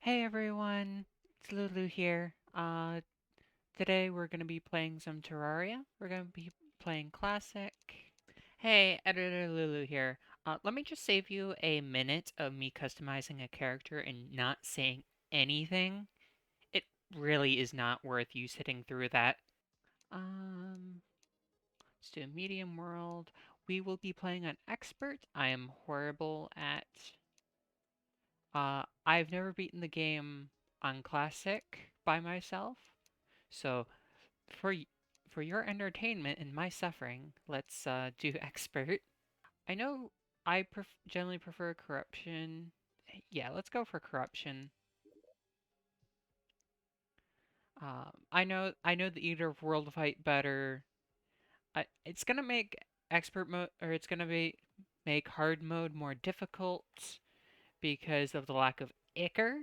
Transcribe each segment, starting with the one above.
Hey everyone, it's Lulu here. Today we're gonna be playing some Terraria. We're gonna be playing Classic. Hey, Editor Lulu here. Let me just save you a minute of me customizing a character and not saying anything. It really is not worth you sitting through that. Um, let's do a medium world. We will be playing an expert. I am horrible at I've never beaten the game on Classic by myself, so for for your entertainment and my suffering, let's do Expert. I know generally prefer Corruption. Yeah, let's go for Corruption. I know the Eater of World Fight better. It's gonna make Expert mode, or it's gonna be make hard mode more difficult because of the lack of Ichor.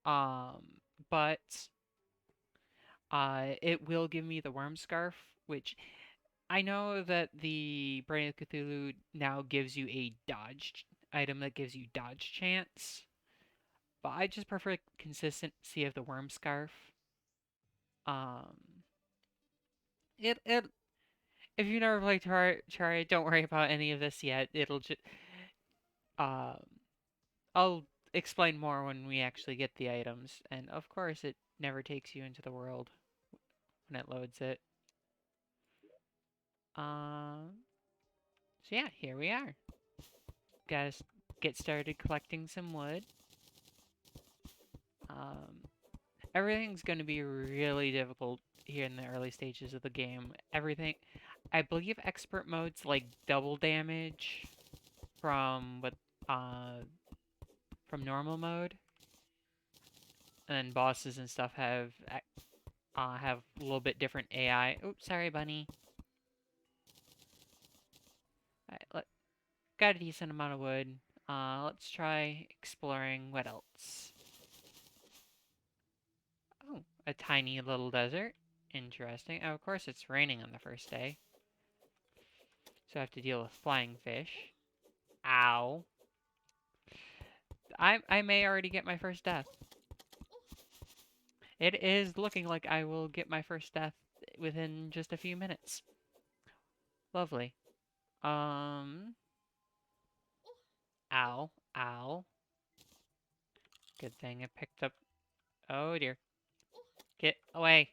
Um, but it will give me the Worm Scarf, which I know that the Brain of Cthulhu now gives you a dodge item that gives you dodge chance, but I just prefer consistency of the Worm Scarf. Um, it if you never played Terraria, don't worry about any of this yet. It'll just um, I'll explain more when we actually get the items, and of course, it never takes you into the world when it loads it. Um, so yeah, here we are. Gotta get started collecting some wood. Um, everything's going to be really difficult here in the early stages of the game. Everything, I believe, expert mode's like double damage from what, uh, from normal mode, and then bosses and stuff have a little bit different AI. Oops, sorry, bunny. Alright, got a decent amount of wood. Let's try exploring what else. Oh, a tiny little desert. Interesting. Oh, of course, it's raining on the first day. So I have to deal with flying fish. Ow. I may already get my first death. It is looking like I will get my first death within just a few minutes. Lovely. Um. Ow. Ow. Good thing I picked up. Oh dear. Get away.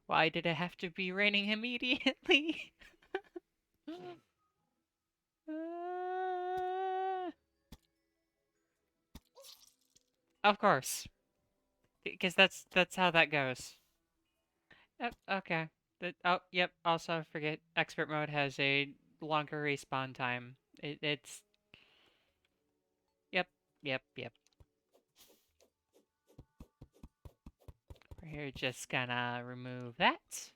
Why did it have to be raining immediately? Uh, of course, because that's how that goes. Yep. Okay. Oh, yep. Also, forget expert mode has a longer respawn time. It's yep, yep. We're just gonna remove that.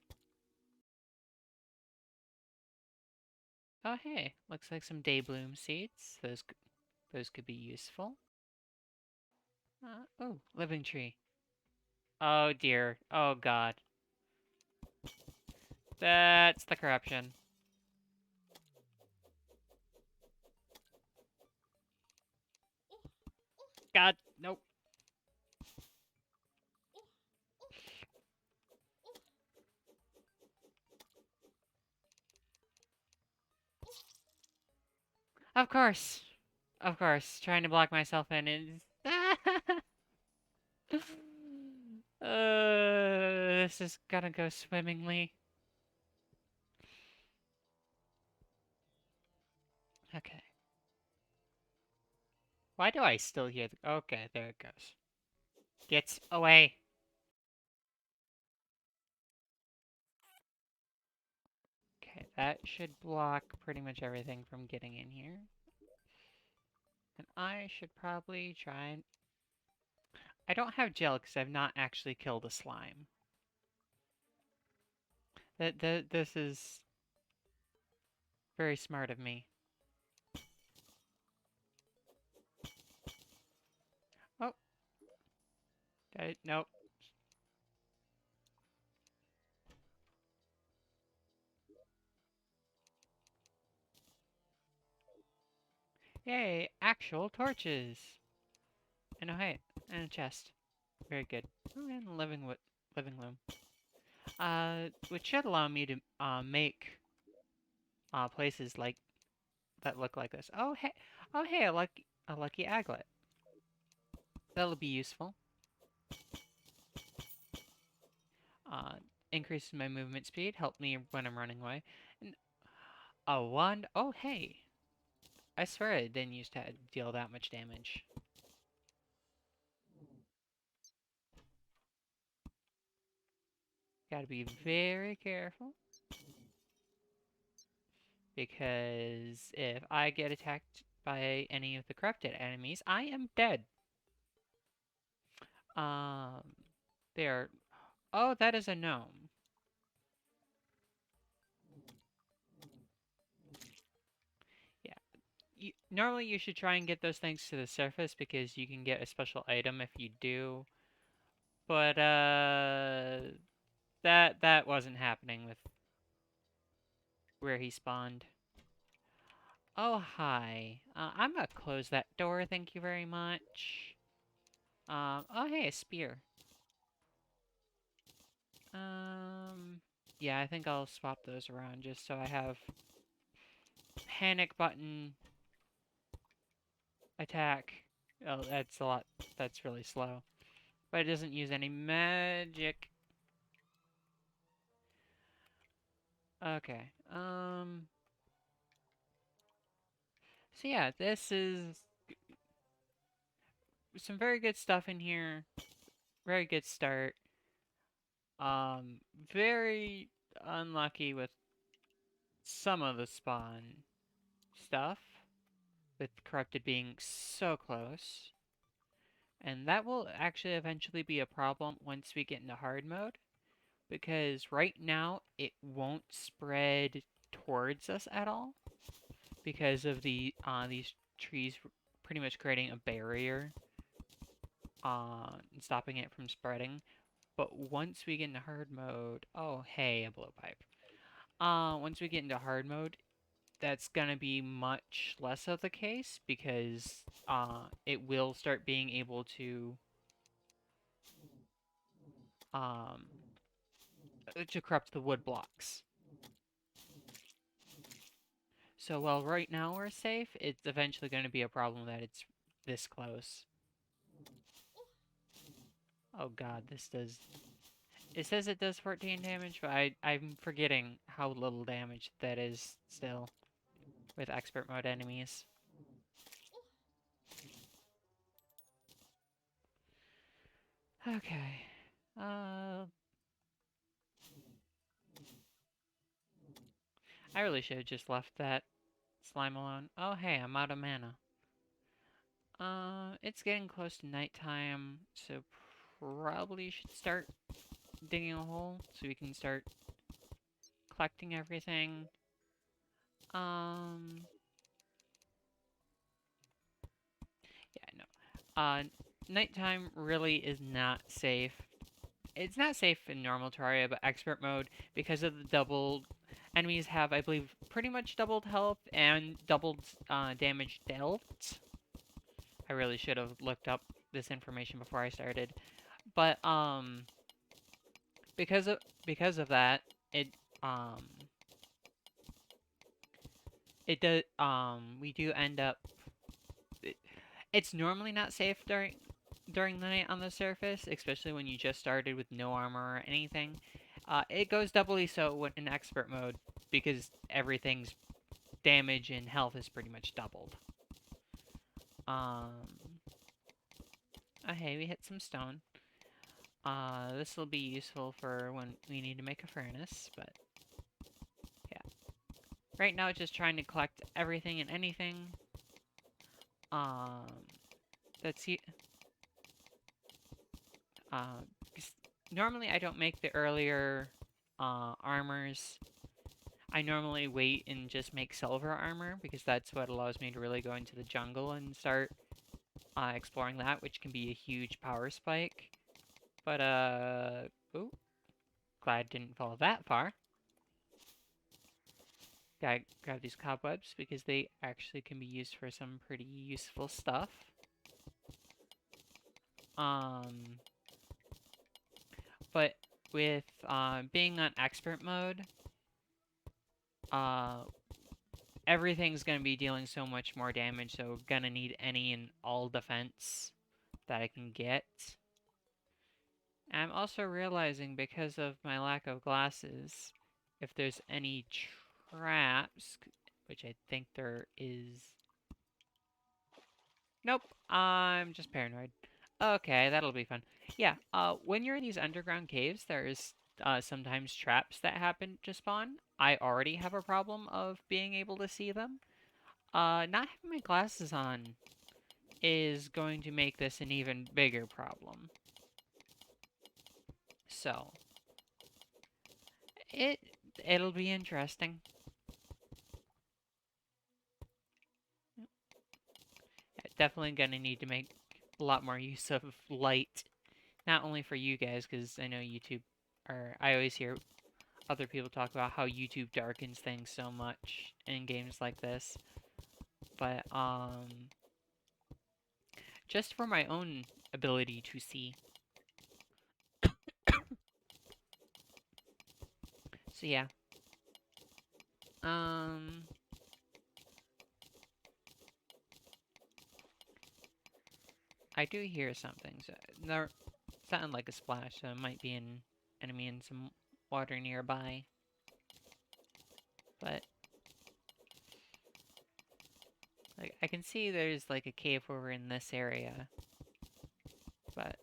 Oh, hey, looks like some daybloom seeds. Those could be useful. Oh, living tree. Oh dear. Oh god. That's the corruption. God, nope. Of course. Of course. Trying to block myself in is. This is gonna go swimmingly. Okay. Why do I still hear the... Okay, there it goes. Get away. Okay, that should block pretty much everything from getting in here. And I should probably try and... I don't have gel because I've not actually killed a slime. This is very smart of me. Oh, nope. Yay, actual torches! And oh hey, and a chest. Very good. Oh, and living room. Which should allow me to make places like that look like this. Oh hey, a lucky aglet. That'll be useful. Uh, increases my movement speed, help me when I'm running away. And a wand. Oh hey, I swear it didn't used to deal that much damage. Gotta be very careful. Because if I get attacked by any of the corrupted enemies, I am dead. Um, there. Oh, that is a gnome. Yeah. Normally, you should try and get those things to the surface because you can get a special item if you do. But that wasn't happening with where he spawned. Oh, hi. I'm gonna close that door, thank you very much. Oh, hey, a spear. Yeah, I think I'll swap those around just so I have panic button, attack. Oh, that's a lot. That's really slow. But it doesn't use any magic. Okay. So yeah, this is some very good stuff in here. Very good start. Very unlucky with some of the spawn stuff, with corrupted being so close. And that will actually eventually be a problem once we get into hard mode, because right now it won't spread towards us at all because of these trees pretty much creating a barrier and stopping it from spreading. But once we get into hard mode, oh hey, a blowpipe. Once we get into hard mode, that's gonna be much less of the case because it will start being able um to corrupt the wood blocks. So while right now we're safe, it's eventually going to be a problem that it's this close. Oh god, this does... It says it does 14 damage, but I'm forgetting how little damage that is still with expert mode enemies. Okay. I really should have just left that slime alone. Oh hey, I'm out of mana. It's getting close to nighttime, so probably should start digging a hole so we can start collecting everything. Um, yeah, no. Nighttime really is not safe. It's not safe in normal Terraria, but expert mode, because of the doubled... Enemies have, I believe, pretty much doubled health and doubled damage dealt. I really should have looked up this information before I started. But, because of that, it, um... It does, we do end up... It's normally not safe during the night on the surface, especially when you just started with no armor or anything. It goes doubly so when in expert mode because everything's damage and health is pretty much doubled. Oh hey, we hit some stone. This will be useful for when we need to make a furnace, but yeah. Right now, just trying to collect everything and anything. Um, that's Uh, normally I don't make the earlier armors. I normally wait and just make silver armor because that's what allows me to really go into the jungle and start exploring that, which can be a huge power spike. But, ooh, glad I didn't fall that far. Gotta grab these cobwebs because they actually can be used for some pretty useful stuff. Um, but with being on expert mode, uh, everything's gonna be dealing so much more damage, so gonna need any and all defense that I can get. And I'm also realizing because of my lack of glasses, if there's any traps, which I think there is. Nope, I'm just paranoid. Okay, that'll be fun. Yeah, when you're in these underground caves, there's sometimes traps that happen to spawn. I already have a problem of being able to see them. Not having my glasses on is going to make this an even bigger problem. So, it it'll be interesting. Definitely gonna need to make a lot more use of light, not only for you guys, because I know YouTube, or I always hear other people talk about how YouTube darkens things so much in games like this, but just for my own ability to see. So yeah, um, I do hear something. So there sounded like a splash, so it might be an enemy in some water nearby. But like I can see there's like a cave over in this area. But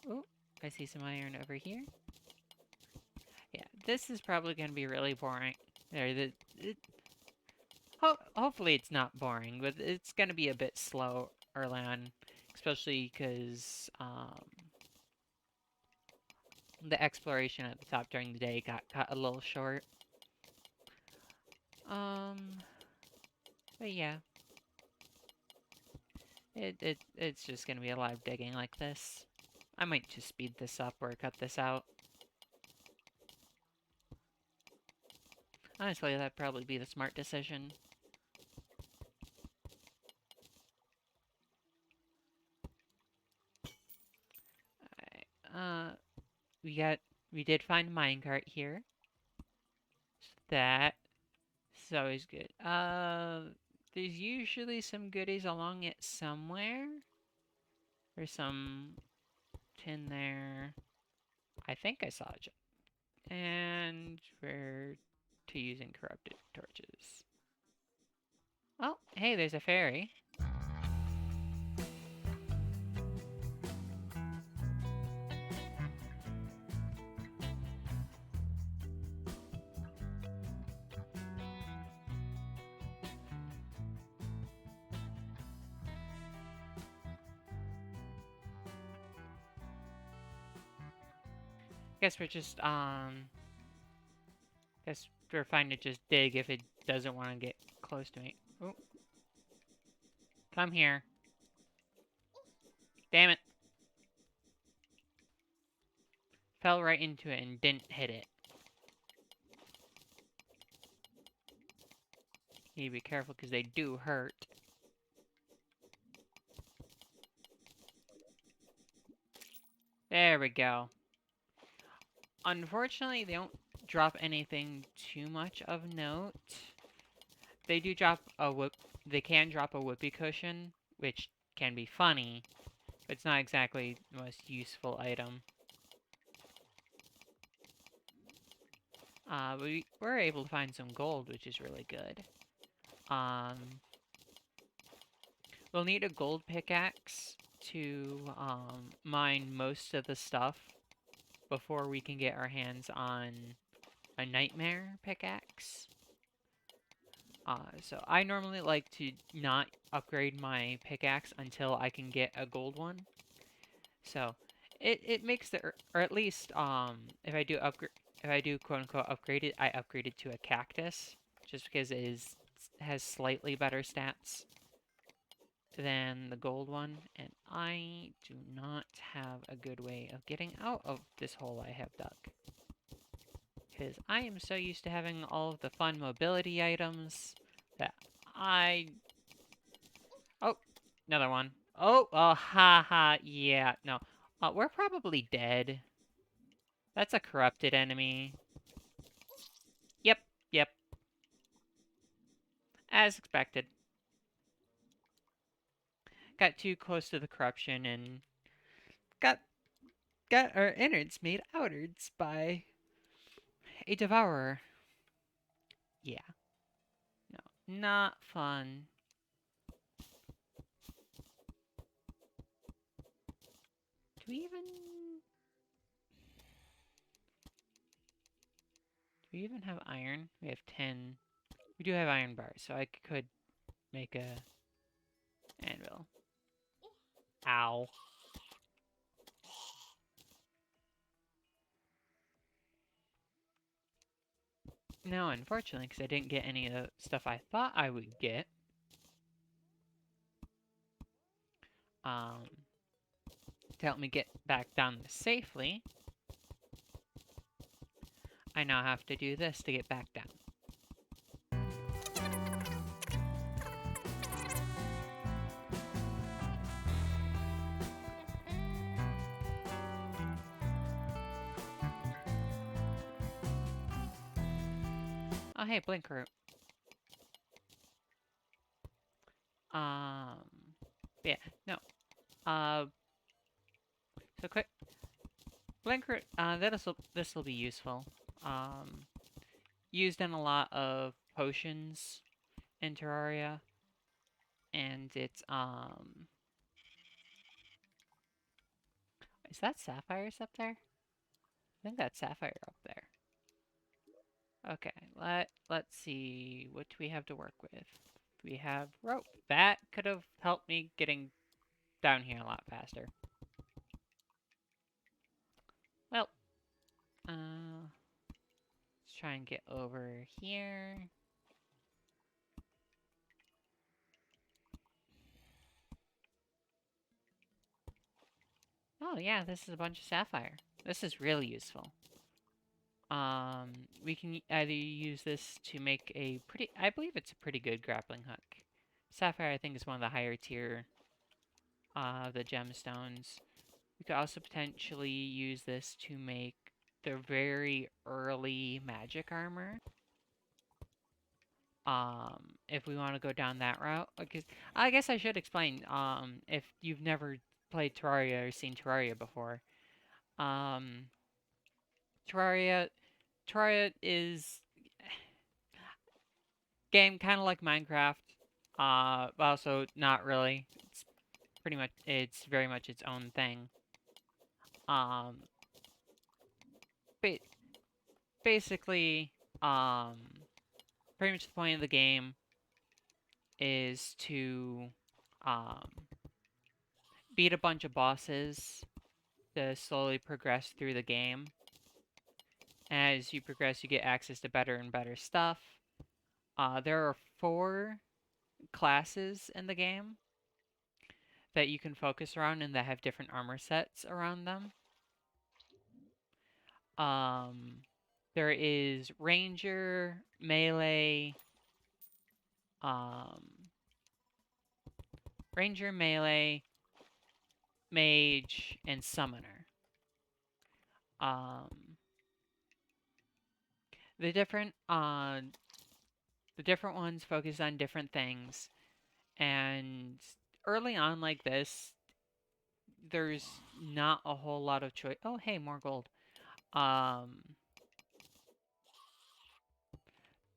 oh, I see some iron over here. Yeah, this is probably gonna be really boring. Hopefully it's not boring, but it's gonna be a bit slow early on, especially because the exploration at the top during the day got cut a little short. Um, but yeah, it's just gonna be a lot of digging like this. I might just speed this up or cut this out. Honestly, that'd probably be the smart decision. Alright, we did find a minecart here. So that is always good. There's usually some goodies along it somewhere. There's some tin there. I think I saw a jump. And we're to using corrupted torches. Oh, hey, there's a fairy. Guess we're just, guess we're fine to just dig if it doesn't want to get close to me. Oh, come here. Damn it. Fell right into it and didn't hit it. You need to be careful because they do hurt. There we go. Unfortunately, they don't drop anything too much of note. They do drop a whoop. They can drop a whoopee cushion, which can be funny, but it's not exactly the most useful item. We were able to find some gold, which is really good. We'll need a gold pickaxe to mine most of the stuff before we can get our hands on a nightmare pickaxe. So I normally like to not upgrade my pickaxe until I can get a gold one. So it makes the or at least if I do quote unquote upgrade it, I upgrade it to a cactus just because has slightly better stats than the gold one, and I do not have a good way of getting out of this hole I have dug. Because I am so used to having all of the fun mobility items that I... Oh, another one. Oh, ha ha, yeah, no. We're probably dead. That's a corrupted enemy. Yep, yep, as expected. Got too close to the corruption and got our innards made outards by a devourer. Yeah, no, not fun. Do we even... Do we even have iron? We have 10. We do have iron bars, so I could make a anvil. Ow. No, unfortunately, because I didn't get any of the stuff I thought I would get. Um, to help me get back down safely, I now have to do this to get back down. Oh, hey, blink root. Um, yeah, no. So quick, blink root. This'll be useful. Um, used in a lot of potions in Terraria, and it's. Is that sapphires up there? I think that's sapphire up there. Okay, let's see. What do we have to work with? We have rope. That could have helped me getting down here a lot faster. Well, let's try and get over here. Oh yeah, this is a bunch of sapphire. This is really useful. We can either use this to make a pretty, I believe it's a pretty good grappling hook. Sapphire, I think, is one of the higher tier, the gemstones. We could also potentially use this to make the very early magic armor. If we want to go down that route, because I guess I should explain, if you've never played Terraria or seen Terraria before, um, Terraria, Terraria is game kind of like Minecraft, but also not really. It's pretty much, it's very much its own thing. Um, ba basically, pretty much the point of the game is to, um, beat a bunch of bosses to slowly progress through the game. As you progress, you get access to better and better stuff. There are 4 classes in the game that you can focus around and that have different armor sets around them. Um, there is Ranger, Melee, um, Ranger, Melee, Mage, and Summoner. Um, the different ones focus on different things, and early on like this, there's not a whole lot of choice. Oh, hey, more gold. Um,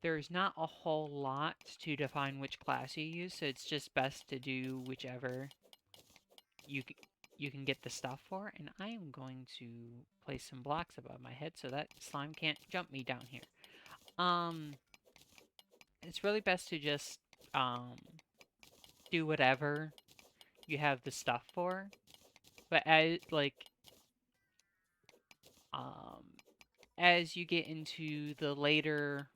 there's not a whole lot to define which class you use, so it's just best to do whichever you you can get the stuff for. And I am going to place some blocks above my head so that slime can't jump me down here. It's really best to just do whatever you have the stuff for. But um as you get into the later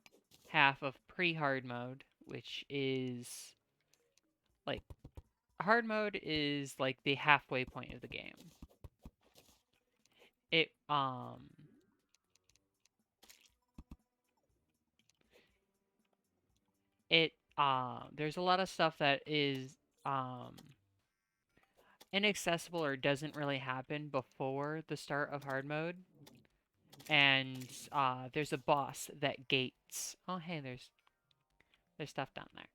half of pre-hard mode, which is like hard mode is like the halfway point of the game. It there's a lot of stuff that is um inaccessible or doesn't really happen before the start of hard mode. And there's a boss that gates. Oh, hey, there's stuff down there.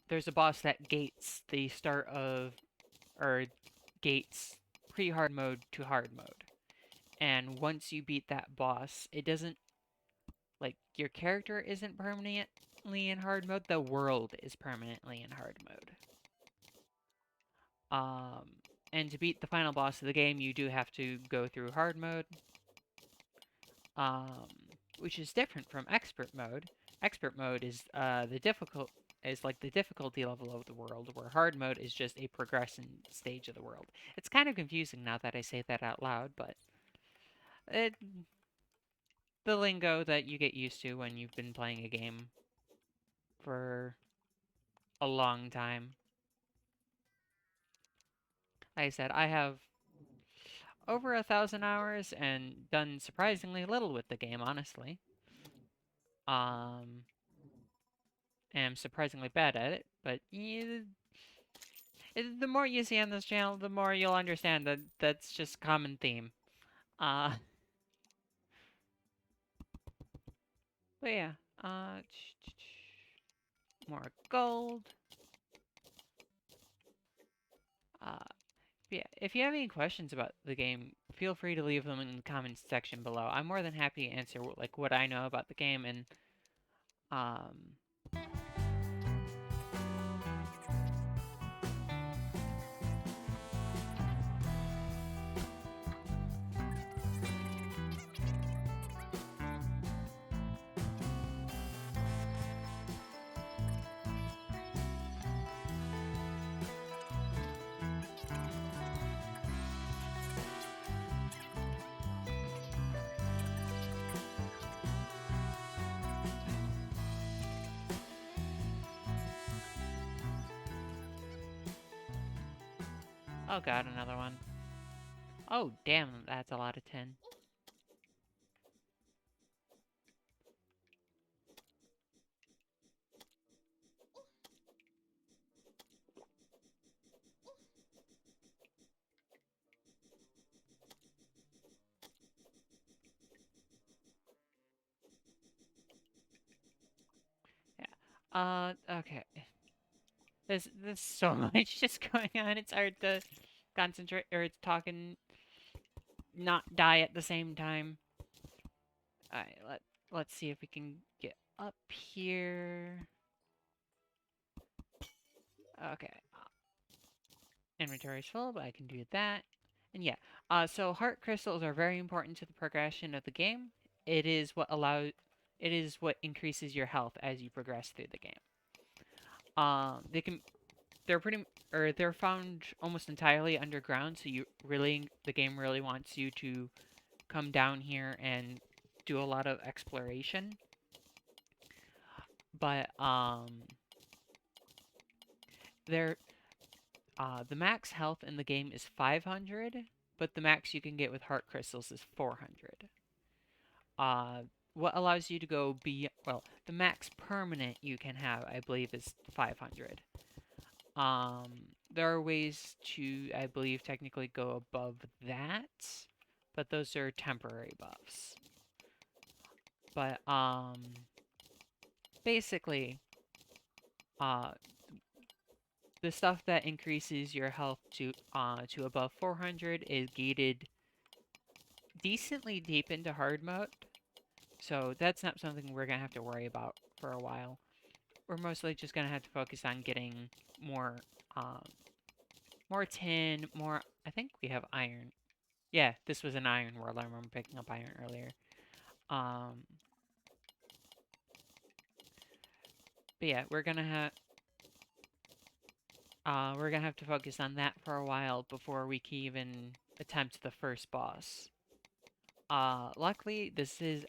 There's a boss that gates the start of or gates pre-hard mode to hard mode. And once you beat that boss, it doesn't like your character isn't permanently in hard mode. The world is permanently in hard mode. Um, and to beat the final boss of the game, you do have to go through hard mode, um, which is different from expert mode. Expert mode is like the difficulty level of the world, where hard mode is just a progression stage of the world. It's kind of confusing now that I say that out loud, but it, the lingo that you get used to when you've been playing a game for a long time. Like I said, I have over 1,000 hours and done surprisingly little with the game, honestly. Um, and I'm surprisingly bad at it, but the more you see on this channel, the more you'll understand that that's just a common theme. Uh, but yeah, uh, more gold. Uh, yeah, if you have any questions about the game, feel free to leave them in the comments section below. I'm more than happy to answer like what I know about the game and um oh god, another one. Oh damn, that's a lot of tin. Yeah. Okay. There's so much just going on. It's hard to concentrate or it's talking not die at the same time. Alright, let's see if we can get up here. Okay. Inventory's full, but I can do that. And yeah, so heart crystals are very important to the progression of the game. It is what allows, it is what increases your health as you progress through the game. They can, they're pretty, or they're found almost entirely underground. So the game really wants you to come down here and do a lot of exploration. But they're the max health in the game is 500, but the max you can get with heart crystals is 400. Uh, what allows you to go well, the max permanent you can have, I believe, is 500. There are ways to, I believe, technically go above that, but those are temporary buffs. But, basically, uh, the stuff that increases your health to above 400 is gated decently deep into hard mode, so that's not something we're gonna have to worry about for a while. We're mostly just gonna have to focus on getting more, um, more tin, more. I think we have iron. Yeah, this was an iron world. I remember picking up iron earlier. Um, but yeah, we're gonna have to focus on that for a while before we can even attempt the first boss. Luckily, this is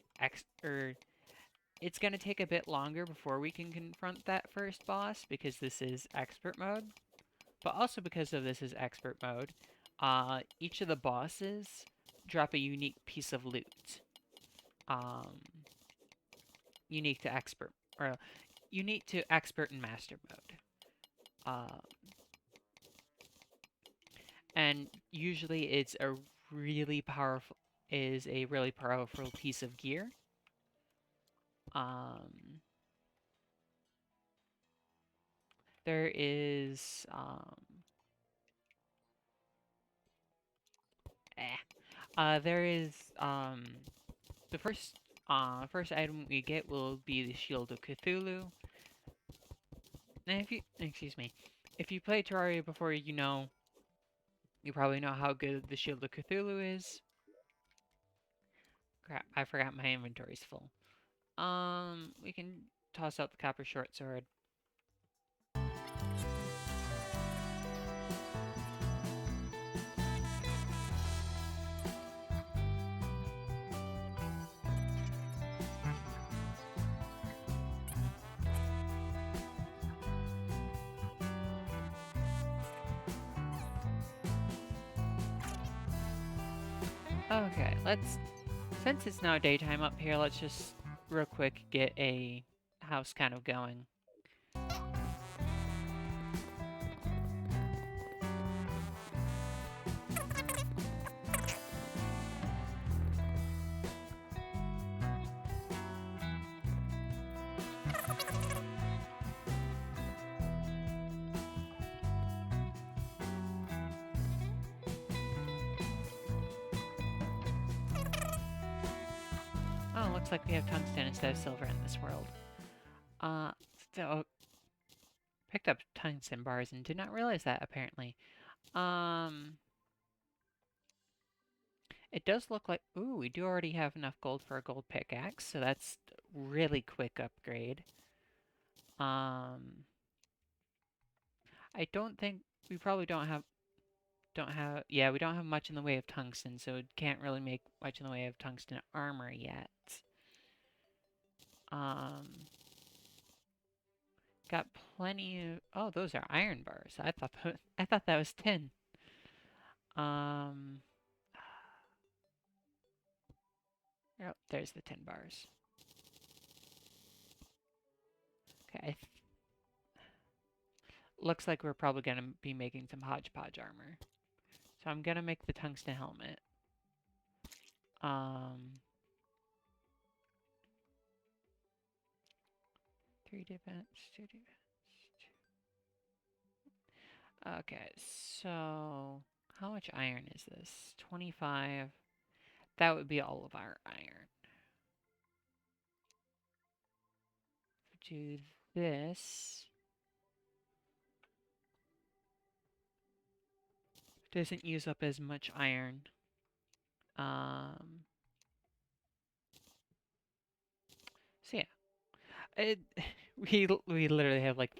it's gonna take a bit longer before we can confront that first boss because this is expert mode. But also because of this is expert mode, each of the bosses drop a unique piece of loot. Um, unique to expert, or unique to expert and master mode. Uh, and usually it's a really powerful piece of gear. Um, there is eh, there is the first item we get will be the Shield of Cthulhu. And if you play Terraria before, you probably know how good the Shield of Cthulhu is. Crap, I forgot my inventory's full. We can toss out the copper short sword. Okay, since it's now daytime up here, let's just real quick get a house kind of going. Oh, looks like we have tungsten instead of silver in this world. Uh, so picked up tungsten bars and did not realize that apparently. Um, it does look like, ooh, we do already have enough gold for a gold pickaxe, so that's really quick upgrade. Um, I don't think we probably we don't have much in the way of tungsten, so it can't really make much in the way of tungsten armor yet. Um, got plenty of, oh, those are iron bars. I thought that was tin. Um, oh, there's the tin bars. Okay, looks like we're probably gonna be making some hodgepodge armor. So I'm gonna make the tungsten helmet. Um, 3 defense, 2 defense. Okay, so how much iron is this? 25. That would be all of our iron. Do this. Doesn't use up as much iron. Um, so yeah, it, we literally have like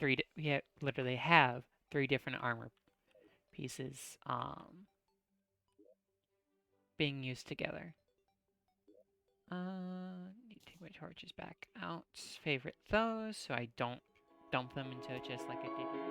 literally have 3 different armor pieces being used together. Need to take my torches back out. Favorite those, so I don't dump them into just like a did.